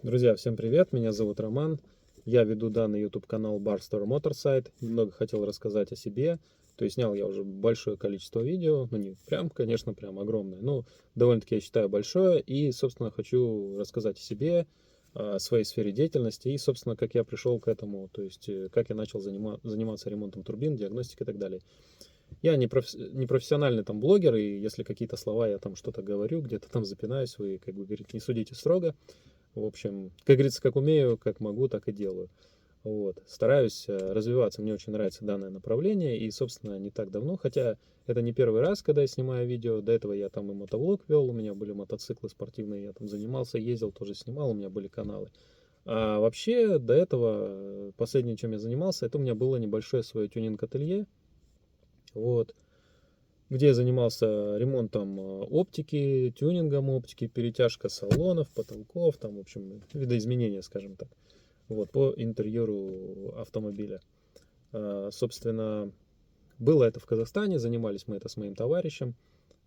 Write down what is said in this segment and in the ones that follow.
Друзья, всем привет, меня зовут Роман, я веду данный YouTube канал Barstool Motorsite, немного хотел рассказать о себе, то есть снял я уже большое количество видео, ну не прям, конечно, прям огромное, но довольно-таки я считаю большое, и, собственно, хочу рассказать о себе, о своей сфере деятельности и, собственно, как я пришел к этому, то есть как я начал заниматься ремонтом турбин, диагностикой и так далее. Я не профессиональный там блогер, и если какие-то слова я там что-то говорю, где-то там запинаюсь, вы, как бы говорите, не судите строго. В общем, как говорится, как умею, как могу, так и делаю. Вот. Стараюсь развиваться, мне очень нравится данное направление, и, собственно, не так давно, хотя это не первый раз, когда я снимаю видео, до этого я там и мотовлог вел, у меня были мотоциклы спортивные, я там занимался, ездил, тоже снимал, у меня были каналы. А вообще, до этого, последнее, чем я занимался, это у меня было небольшое свое тюнинг-ателье, вот, где я занимался ремонтом оптики, тюнингом оптики, перетяжка салонов, потолков, там, в общем, видоизменения, скажем так, вот, по интерьеру автомобиля. Собственно, было это в Казахстане, занимались мы это с моим товарищем.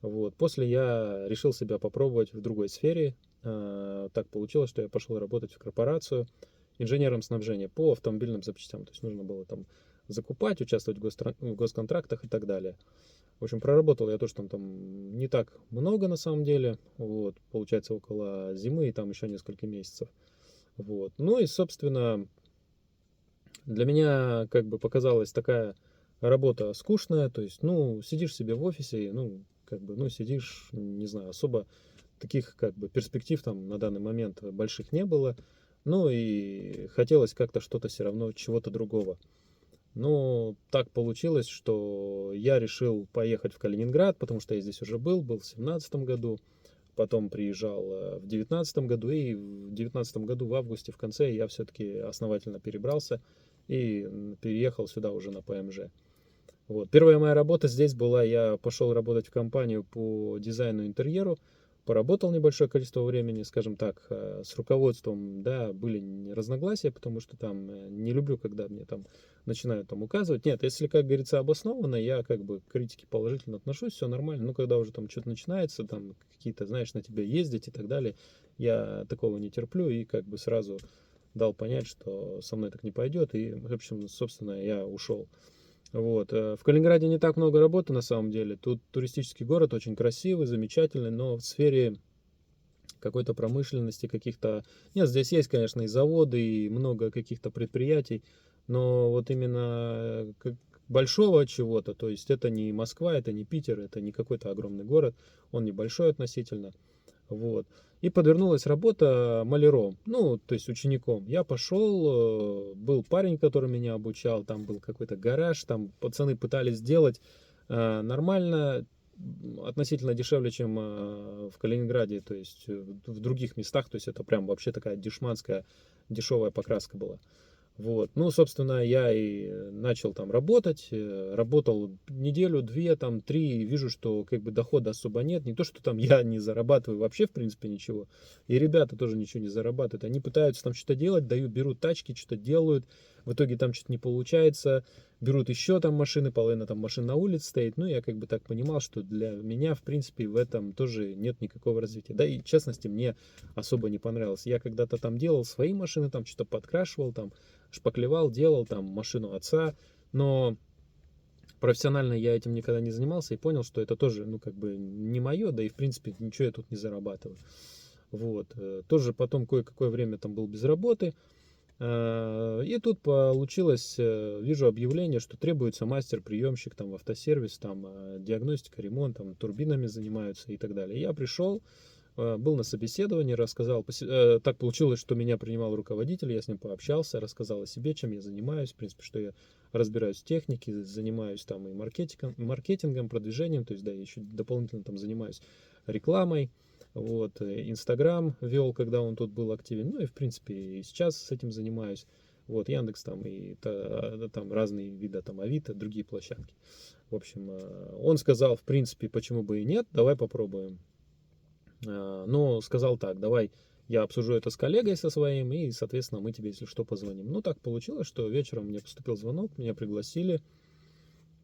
Вот. После я решил себя попробовать в другой сфере. Так получилось, что я пошел работать в корпорацию инженером снабжения по автомобильным запчастям. То есть нужно было там закупать, участвовать в госконтрактах и так далее. В общем, проработал я тоже там не так много на самом деле. Вот, получается, около зимы и там еще несколько месяцев. Вот. Ну и, собственно, для меня как бы показалась такая работа скучная. То есть, ну, сидишь себе в офисе, ну, как бы, ну, сидишь, не знаю, особо таких как бы перспектив там на данный момент больших не было. Ну и хотелось как-то что-то все равно, чего-то другого. Но так получилось, что я решил поехать в Калининград, потому что я здесь уже был в 2017 году, потом приезжал в 2019 году, и в 2019 году в августе в конце я все-таки основательно перебрался и переехал сюда уже на ПМЖ. Вот. Первая моя работа здесь была, я пошел работать в компанию по дизайну интерьеру, поработал небольшое количество времени, скажем так, с руководством, да, были разногласия, потому что там не люблю, когда мне там начинают там указывать. Нет, если, как говорится, обоснованно, я как бы к критике положительно отношусь, все нормально, но когда уже там что-то начинается, там какие-то, знаешь, на тебя ездить и так далее, я такого не терплю и как бы сразу дал понять, что со мной так не пойдет, и, в общем, собственно, я ушел. Вот. В Калининграде не так много работы на самом деле. Тут туристический город очень красивый, замечательный, но в сфере какой-то промышленности каких-то... Нет, здесь есть, конечно, и заводы, и много каких-то предприятий, но вот именно большого чего-то, то есть это не Москва, это не Питер, это не какой-то огромный город, он небольшой относительно. Вот. И подвернулась работа маляром, ну, то есть учеником. Я пошел, был парень, который меня обучал, там был какой-то гараж, там пацаны пытались сделать нормально, относительно дешевле, чем в Калининграде, то есть в других местах, то есть это прям вообще такая дешманская дешевая покраска была. Вот. Ну, собственно, я и начал там работать, работал неделю, две, там, три, и вижу, что как бы дохода особо нет. Не то, что там я не зарабатываю вообще, в принципе, ничего. И ребята тоже ничего не зарабатывают. Они пытаются там что-то делать, дают, берут тачки, что-то делают. В итоге там что-то не получается. Берут еще там машины, половина там машин на улице стоит. Ну, я как бы так понимал, что для меня, в принципе, в этом тоже нет никакого развития. Да и, в частности, мне особо не понравилось. Я когда-то там делал свои машины, там что-то подкрашивал, там шпаклевал, делал там машину отца, но профессионально я этим никогда не занимался и понял, что это тоже, ну, как бы не мое, да и, в принципе, ничего я тут не зарабатываю. Вот. Тоже потом кое-какое время там был без работы, и тут получилось, вижу объявление, что требуется мастер-приемщик там в автосервис, там диагностика, ремонт, там турбинами занимаются и так далее. Я пришел, был на собеседовании, рассказал, так получилось, что меня принимал руководитель, я с ним пообщался, рассказал о себе, чем я занимаюсь, в принципе, что я разбираюсь в технике, занимаюсь там и маркетингом, продвижением, то есть, да, я еще дополнительно там занимаюсь рекламой, вот, Инстаграм вел, когда он тут был активен, ну и, в принципе, и сейчас с этим занимаюсь, вот, Яндекс там и там разные виды, там, Авито, другие площадки. В общем, он сказал, в принципе, почему бы и нет, давай попробуем. Но сказал так, давай я обсужу это с коллегой со своим, и, соответственно, мы тебе, если что, позвоним. Ну, так получилось, что вечером мне поступил звонок, меня пригласили.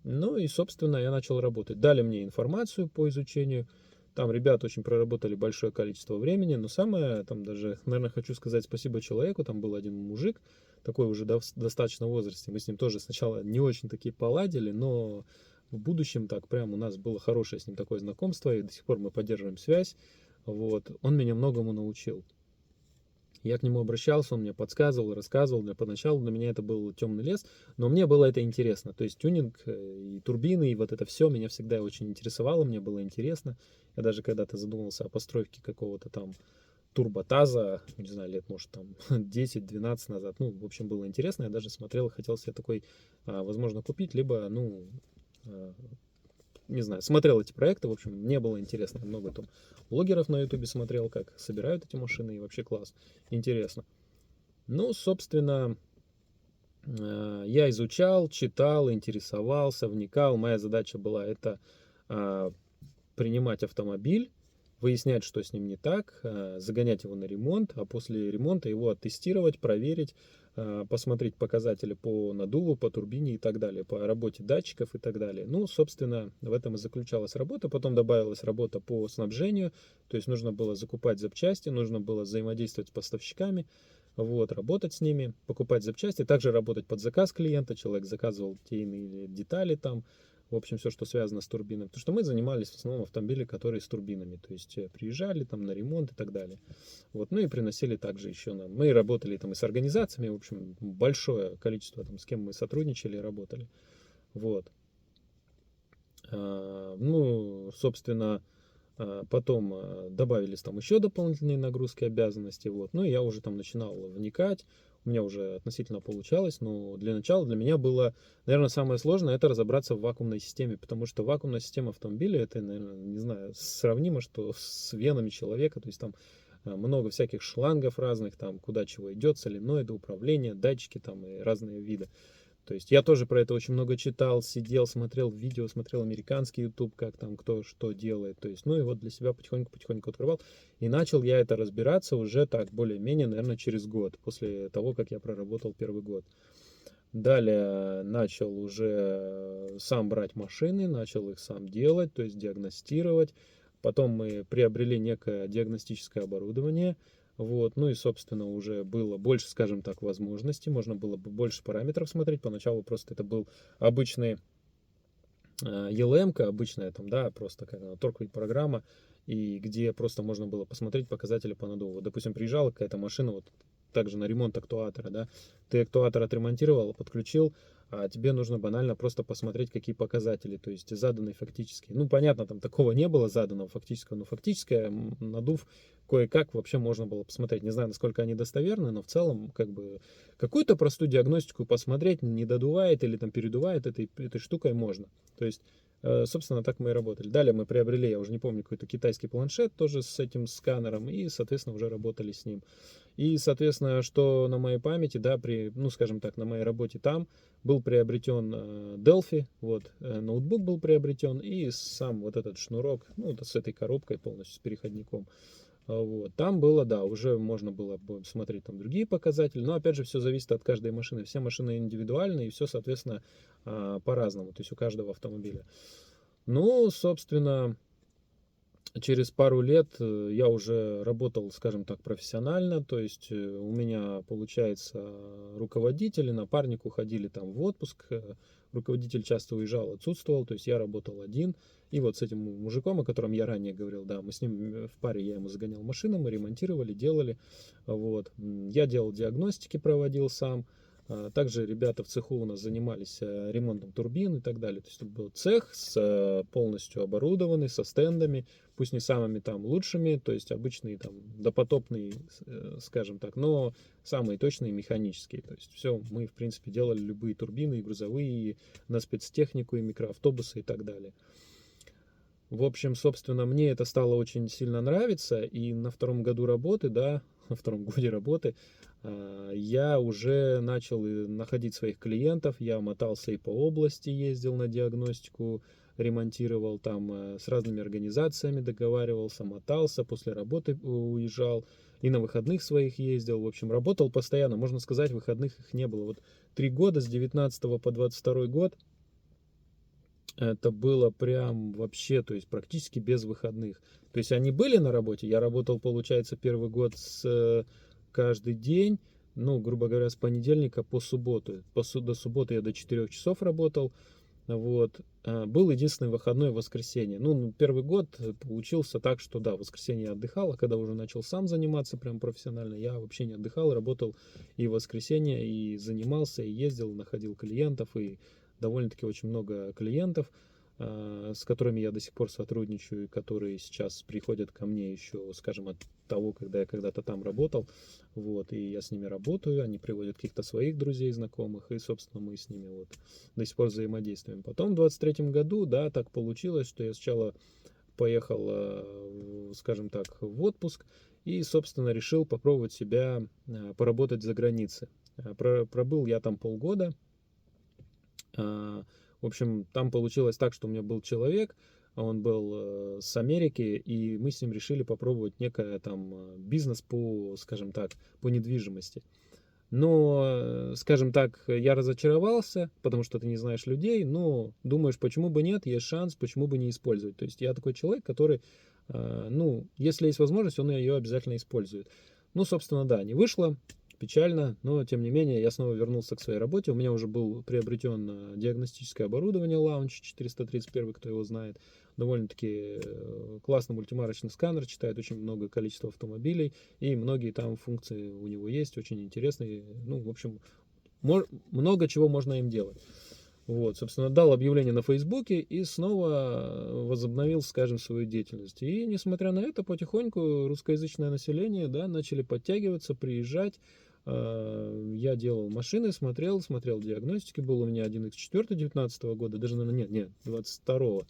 Ну и, собственно, я начал работать. Дали мне информацию по изучению. Там ребята очень проработали большое количество времени, но самое, там даже, наверное, хочу сказать спасибо человеку, там был один мужик, такой уже достаточно в возрасте, мы с ним тоже сначала не очень такие поладили, но в будущем так прям у нас было хорошее с ним такое знакомство, и до сих пор мы поддерживаем связь, вот, он меня многому научил. Я к нему обращался, он мне подсказывал, рассказывал. Поначалу для меня это был темный лес, но мне было это интересно. То есть тюнинг и турбины, и вот это все меня всегда очень интересовало, мне было интересно. Я даже когда-то задумался о постройке какого-то там турботаза, не знаю, лет, может, там 10-12 назад. Ну, в общем, было интересно. Я даже смотрел, хотел себе такой, возможно, купить, либо, ну, а, не знаю, смотрел эти проекты, в общем, мне было интересно. Я много там блогеров на ютубе смотрел, как собирают эти машины, и вообще класс, интересно. Ну, собственно, я изучал, читал, интересовался, вникал. Моя задача была это а, принимать автомобиль, выяснять, что с ним не так, загонять его на ремонт, а после ремонта его оттестировать, проверить, посмотреть показатели по наддуву, по турбине и так далее, по работе датчиков и так далее. Ну, собственно, в этом и заключалась работа. Потом добавилась работа по снабжению, то есть нужно было закупать запчасти, нужно было взаимодействовать с поставщиками, вот, работать с ними, покупать запчасти, также работать под заказ клиента, человек заказывал те иные детали там, в общем, все, что связано с турбинами. Потому что мы занимались в основном автомобилями, которые с турбинами. То есть приезжали там на ремонт и так далее. Вот, ну и приносили также еще нам. Мы работали там и с организациями, в общем, большое количество там, с кем мы сотрудничали и работали. Вот. Ну, собственно, потом добавились там еще дополнительные нагрузки, обязанности. Вот. Ну, и я уже там начинал вникать. У меня уже относительно получалось, но для начала для меня было, наверное, самое сложное это разобраться в вакуумной системе, потому что вакуумная система автомобиля это, наверное, не знаю, сравнимо, что с венами человека, то есть там много всяких шлангов разных, там куда чего идет, соленоиды, управление, датчики там и разные виды. То есть я тоже про это очень много читал, сидел, смотрел видео, смотрел американский YouTube, как там кто что делает. То есть, ну и вот для себя потихоньку открывал. И начал я это разбираться уже так, более-менее, наверное, через год, после того, как я проработал первый год. Далее начал уже сам брать машины, начал их сам делать, то есть диагностировать. Потом мы приобрели некое диагностическое оборудование. Вот, ну и, собственно, уже было больше, скажем так, возможностей, можно было бы больше параметров смотреть. Поначалу просто это был обычный ELM-ка, обычная там, да, просто как торковая программа, и где просто можно было посмотреть показатели по наддуву. Вот, допустим, приезжала какая-то машина, вот также на ремонт актуатора, да, ты актуатор отремонтировал, подключил, а тебе нужно банально просто посмотреть, какие показатели, то есть заданные фактически. Ну, понятно, там такого не было заданного фактического, но фактическое надув кое-как вообще можно было посмотреть. Не знаю, насколько они достоверны, но в целом, как бы, какую-то простую диагностику посмотреть, не додувает или там передувает этой штукой можно. То есть, собственно, так мы и работали. Далее мы приобрели, я уже не помню, какой-то китайский планшет тоже с этим сканером, и, соответственно, уже работали с ним. И, соответственно, что на моей памяти, да, ну, скажем так, на моей работе там был приобретен Delphi, вот, ноутбук был приобретен, и сам вот этот шнурок, ну, с этой коробкой полностью, с переходником. Вот. Там было, да, уже можно было смотреть там другие показатели, но опять же все зависит от каждой машины. Все машины индивидуальны и все, соответственно, по-разному, то есть у каждого автомобиля. Ну, собственно, через пару лет я уже работал, скажем так, профессионально, то есть у меня, получается, руководители, напарник уходили там в отпуск, руководитель часто уезжал, отсутствовал, то есть я работал один, и вот с этим мужиком, о котором я ранее говорил, да, мы с ним в паре, я ему загонял машину, мы ремонтировали, делали, вот, я делал диагностики, проводил сам, также ребята в цеху у нас занимались ремонтом турбин и так далее. То есть это был цех с полностью оборудованный, со стендами, пусть не самыми там лучшими, то есть обычные там допотопные, скажем так, но самые точные механические. То есть все, мы в принципе делали любые турбины, и грузовые, и на спецтехнику, и микроавтобусы и так далее. В общем, собственно, мне это стало очень сильно нравиться, и на втором году работы, да, на втором годе работы, я уже начал находить своих клиентов, я мотался и по области, ездил на диагностику, ремонтировал там с разными организациями, договаривался, мотался, после работы уезжал, и на выходных своих ездил, в общем, работал постоянно, можно сказать, выходных их не было. Вот 3 года, с 19 по 22 год, это было прям вообще, то есть практически без выходных. То есть они были на работе, я работал, получается, первый год каждый день, ну, грубо говоря, с понедельника по субботу. До субботы я до 4 часов работал. Вот. Был единственный выходной воскресенье. Ну, первый год получился так, что да, в воскресенье я отдыхал, а когда уже начал сам заниматься прям профессионально, я вообще не отдыхал, работал и в воскресенье, и занимался, и ездил, находил клиентов, и довольно-таки очень много клиентов, с которыми я до сих пор сотрудничаю, которые сейчас приходят ко мне еще, скажем, от того, когда я когда-то там работал. Вот, и я с ними работаю, они приводят каких-то своих друзей, знакомых, и, собственно, мы с ними вот до сих пор взаимодействуем. Потом в 23-м году, да, так получилось, что я сначала поехал, скажем так, в отпуск и, собственно, решил попробовать себя поработать за границей. Пробыл я там полгода. В общем, там получилось так, что у меня был человек, он был с Америки, и мы с ним решили попробовать некое там бизнес по, скажем так, по недвижимости. Но, скажем так, я разочаровался, потому что ты не знаешь людей, но думаешь, почему бы нет, есть шанс, почему бы не использовать. То есть я такой человек, который, ну, если есть возможность, он ее обязательно использует. Ну, собственно, да, не вышло, печально, но тем не менее я снова вернулся к своей работе. У меня уже был приобретен диагностическое оборудование Launch 431, кто его знает. Довольно-таки классный мультимарочный сканер, читает очень много количества автомобилей, и многие там функции у него есть, очень интересные. Ну, в общем, много чего можно им делать. Вот, собственно, дал объявление на Фейсбуке и снова возобновил, скажем, свою деятельность. И, несмотря на это, потихоньку русскоязычное население, да, начали подтягиваться, приезжать. Я делал машины, смотрел диагностики. Был у меня 1X4 19 года, даже, наверное, нет, 22-го.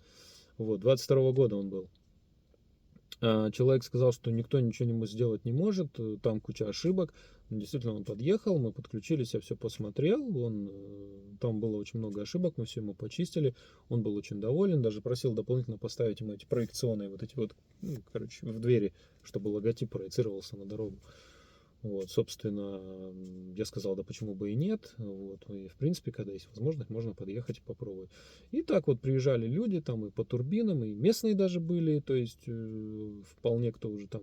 Вот, 22-го года он был. Человек сказал, что никто ничего сделать не может, там куча ошибок. Действительно, он подъехал, мы подключились, я все посмотрел, там было очень много ошибок, мы все ему почистили, он был очень доволен, даже просил дополнительно поставить ему эти проекционные вот эти вот, ну, короче, в двери, чтобы логотип проецировался на дорогу. Вот, собственно, я сказал, да почему бы и нет. Вот, и в принципе, когда есть возможность, можно подъехать и попробовать. И так вот приезжали люди там и по турбинам, и местные даже были, то есть вполне кто уже там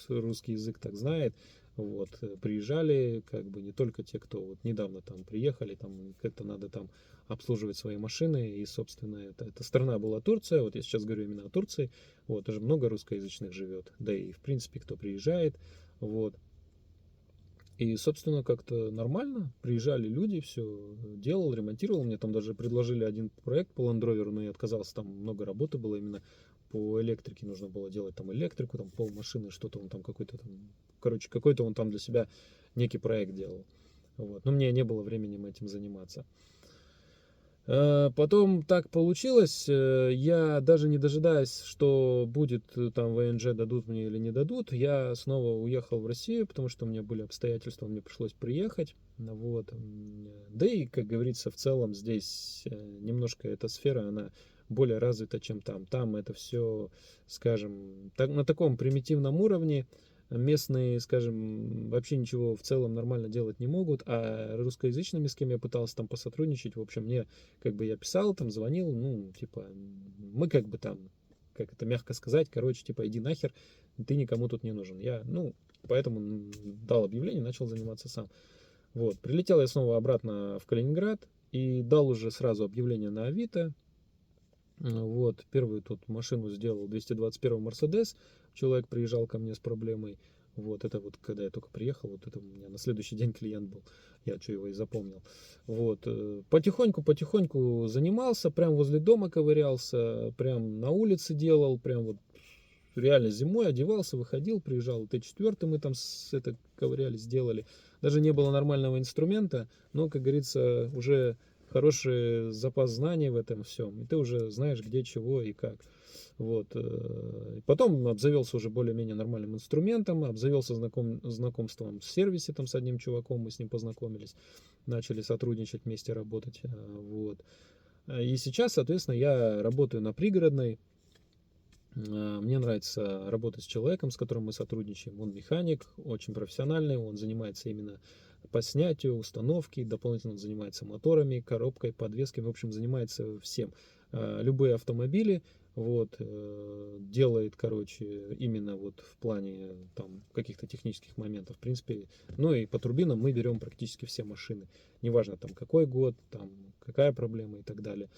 русский язык так знает. Вот, приезжали, как бы не только те, кто вот недавно там приехали, там как-то надо там обслуживать свои машины, и, собственно, эта страна была Турция, вот я сейчас говорю именно о Турции, вот, уже много русскоязычных живет, да и, в принципе, кто приезжает, вот. И, собственно, как-то нормально. Приезжали люди, все делал, ремонтировал. Мне там даже предложили один проект по Land Rover, но я отказался. Там много работы было именно по электрике. Нужно было делать там электрику, там пол машины, что-то он там какой-то там... Короче, какой-то он там для себя некий проект делал. Вот. Но мне не было времени этим заниматься. Потом так получилось, я даже не дожидаясь, что будет там ВНЖ, дадут мне или не дадут, я снова уехал в Россию, потому что у меня были обстоятельства, мне пришлось приехать. Вот. Да и, как говорится, в целом здесь немножко эта сфера, она более развита, чем там. Там это все, скажем, на таком примитивном уровне. Местные, скажем, вообще ничего в целом нормально делать не могут, а русскоязычными, с кем я пытался там посотрудничать, в общем, мне как бы я писал, там звонил, ну, типа, мы как бы там, как это мягко сказать, короче, типа, иди нахер, ты никому тут не нужен. Я, ну, поэтому дал объявление, начал заниматься сам. Вот, прилетел я снова обратно в Калининград и дал уже сразу объявление на Авито. Вот, первую тут машину сделал, 221 Мерседес, человек приезжал ко мне с проблемой. Вот, это вот, когда я только приехал, вот это у меня на следующий день клиент был, я что его и запомнил. Вот, потихоньку занимался, прям возле дома ковырялся, прям на улице делал, прям вот реально зимой одевался, выходил, приезжал. Т4 мы там это ковыряли, сделали. Даже не было нормального инструмента, но, как говорится, уже хороший запас знаний в этом всем. И ты уже знаешь, где, чего и как. Вот. Потом обзавелся уже более-менее нормальным инструментом, обзавелся знакомством с сервисе там с одним чуваком, мы с ним познакомились, начали сотрудничать, вместе работать. Вот. И сейчас, соответственно, я работаю на пригородной. Мне нравится работать с человеком, с которым мы сотрудничаем. Он механик, очень профессиональный, он занимается именно по снятию, установке, дополнительно он занимается моторами, коробкой, подвеской, в общем, занимается всем. Любые автомобили, вот, делает, короче, именно вот в плане там каких-то технических моментов, в принципе. Ну и по турбинам мы берем практически все машины, неважно там какой год, там какая проблема и так далее.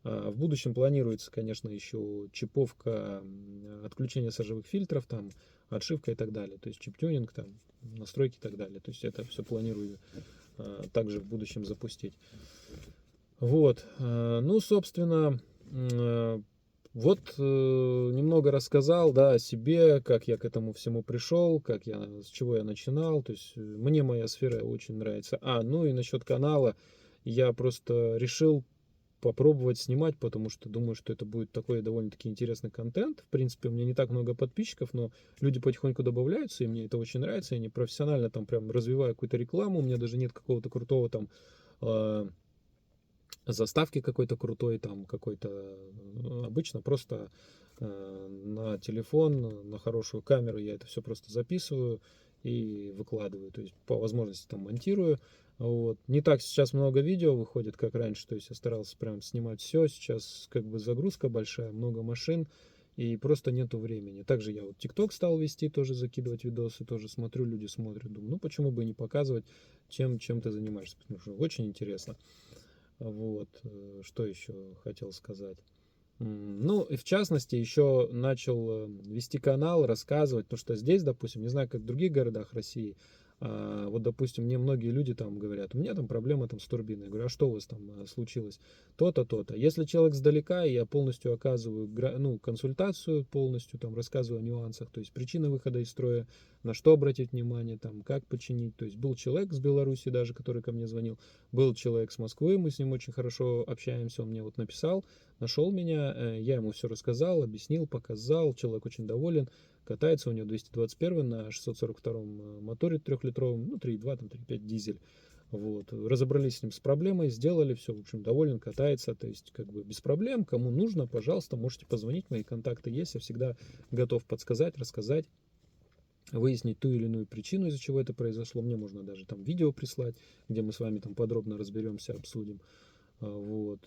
В будущем планируется, конечно, еще чиповка, отключение сажевых фильтров, там, отшивка и так далее. То есть чип-тюнинг, там, настройки и так далее. То есть это все планирую также в будущем запустить. Вот. Ну, собственно, вот немного рассказал, да, о себе, как я к этому всему пришел, с чего я начинал. То есть мне моя сфера очень нравится. Ну и насчет канала. Я просто решил попробовать снимать, потому что думаю, что это будет такой довольно-таки интересный контент. В принципе, у меня не так много подписчиков, но люди потихоньку добавляются, и мне это очень нравится. Я не профессионально там прям развиваю какую-то рекламу, у меня даже нет какого-то крутого там э, заставки какой-то крутой, там какой-то обычно просто на телефон, на хорошую камеру я это все просто записываю и выкладываю, то есть по возможности там монтирую. Вот. Не так сейчас много видео выходит, как раньше, то есть я старался прям снимать все, сейчас как бы загрузка большая, много машин, и просто нету времени. Также я вот TikTok стал вести, тоже закидывать видосы, тоже смотрю, люди смотрят, думаю, ну почему бы и не показывать, чем ты занимаешься, потому что очень интересно. Вот, что еще хотел сказать. Ну, и в частности, еще начал вести канал, рассказывать, потому что здесь, допустим, не знаю, как в других городах России, вот, допустим, мне многие люди там говорят, у меня там проблема там с турбиной. Я говорю, а что у вас там случилось? То-то, то-то. Если человек сдалека, я полностью оказываю, ну, консультацию полностью, там, рассказываю о нюансах, то есть причины выхода из строя, на что обратить внимание, там, как починить. То есть был человек с Беларуси даже, который ко мне звонил, был человек с Москвы, мы с ним очень хорошо общаемся, он мне вот написал, нашел меня, я ему все рассказал, объяснил, показал, человек очень доволен, катается, у него 221 на 642 моторе 3-литровом, ну 3.2, там 3.5 дизель. Вот. Разобрались с ним с проблемой, сделали все, в общем, доволен, катается, то есть как бы без проблем, кому нужно, пожалуйста, можете позвонить, мои контакты есть, я всегда готов подсказать, рассказать, выяснить ту или иную причину, из-за чего это произошло. Мне можно даже там видео прислать, где мы с вами там подробно разберемся, обсудим. Вот,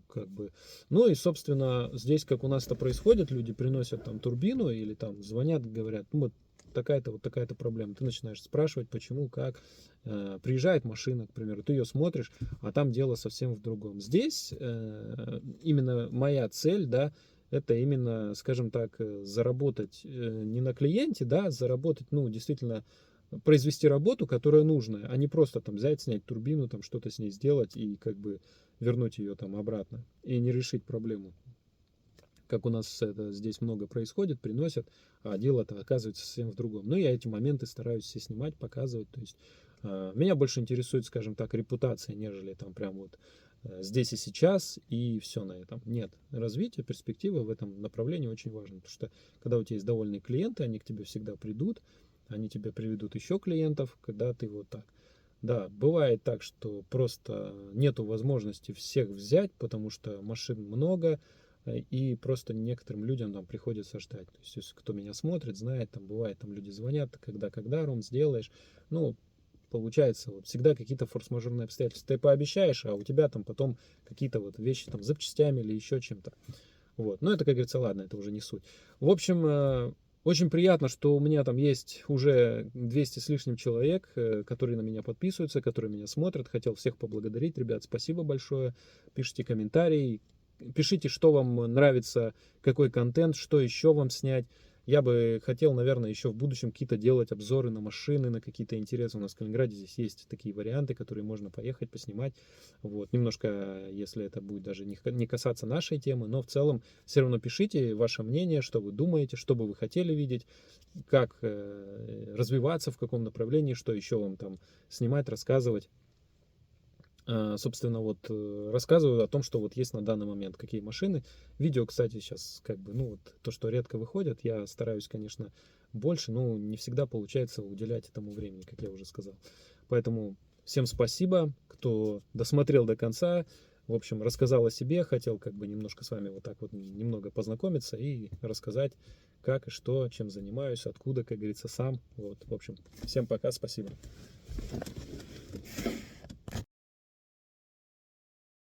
как бы. Ну и, собственно, здесь, как у нас это происходит, люди приносят там турбину или там звонят, говорят, ну вот такая-то проблема. Ты начинаешь спрашивать, почему, как. Приезжает машина, к примеру, ты ее смотришь, а там дело совсем в другом. Здесь именно моя цель, да, это именно, скажем так, заработать не на клиенте, да, заработать, ну, действительно, произвести работу, которая нужная, а не просто там взять, снять турбину, там что-то с ней сделать и как бы вернуть ее там обратно и не решить проблему. Как у нас это здесь много происходит, приносят, а дело-то оказывается совсем в другом. Но я эти моменты стараюсь все снимать, показывать. То есть меня больше интересует, скажем так, репутация, нежели там прям вот здесь и сейчас и все на этом. Нет, развитие, перспективы в этом направлении очень важно, потому что когда у тебя есть довольные клиенты, они к тебе всегда придут, они тебе приведут еще клиентов, когда ты вот так. Да, бывает так, что просто нету возможности всех взять, потому что машин много, и просто некоторым людям там приходится ждать. То есть, если кто меня смотрит, знает, там бывает, там люди звонят, когда, Ром, сделаешь. Ну, получается, вот всегда какие-то форс-мажорные обстоятельства. Ты пообещаешь, а у тебя там потом какие-то вот вещи там с запчастями или еще чем-то. Вот. Но это, как говорится, ладно, это уже не суть. В общем, очень приятно, что у меня там есть уже 200 с лишним человек, которые на меня подписываются, которые меня смотрят. Хотел всех поблагодарить, ребят, спасибо большое. Пишите комментарии, пишите, что вам нравится, какой контент, что еще вам снять. Я бы хотел, наверное, еще в будущем какие-то делать обзоры на машины, на какие-то интересы. У нас в Калининграде здесь есть такие варианты, которые можно поехать, поснимать. Вот. Немножко, если это будет даже не касаться нашей темы, но в целом все равно пишите ваше мнение, что вы думаете, что бы вы хотели видеть, как развиваться, в каком направлении, что еще вам там снимать, рассказывать. Собственно, вот рассказываю о том, что вот есть на данный момент, какие машины. Видео, кстати, сейчас как бы, ну вот то, что редко выходят, я стараюсь, конечно, больше, но не всегда получается уделять этому времени, как я уже сказал. Поэтому всем спасибо, кто досмотрел до конца. В общем, рассказал о себе, хотел как бы немножко с вами вот так вот немного познакомиться и рассказать, как и что, чем занимаюсь, откуда, как говорится, сам. Вот, в общем, всем пока, спасибо.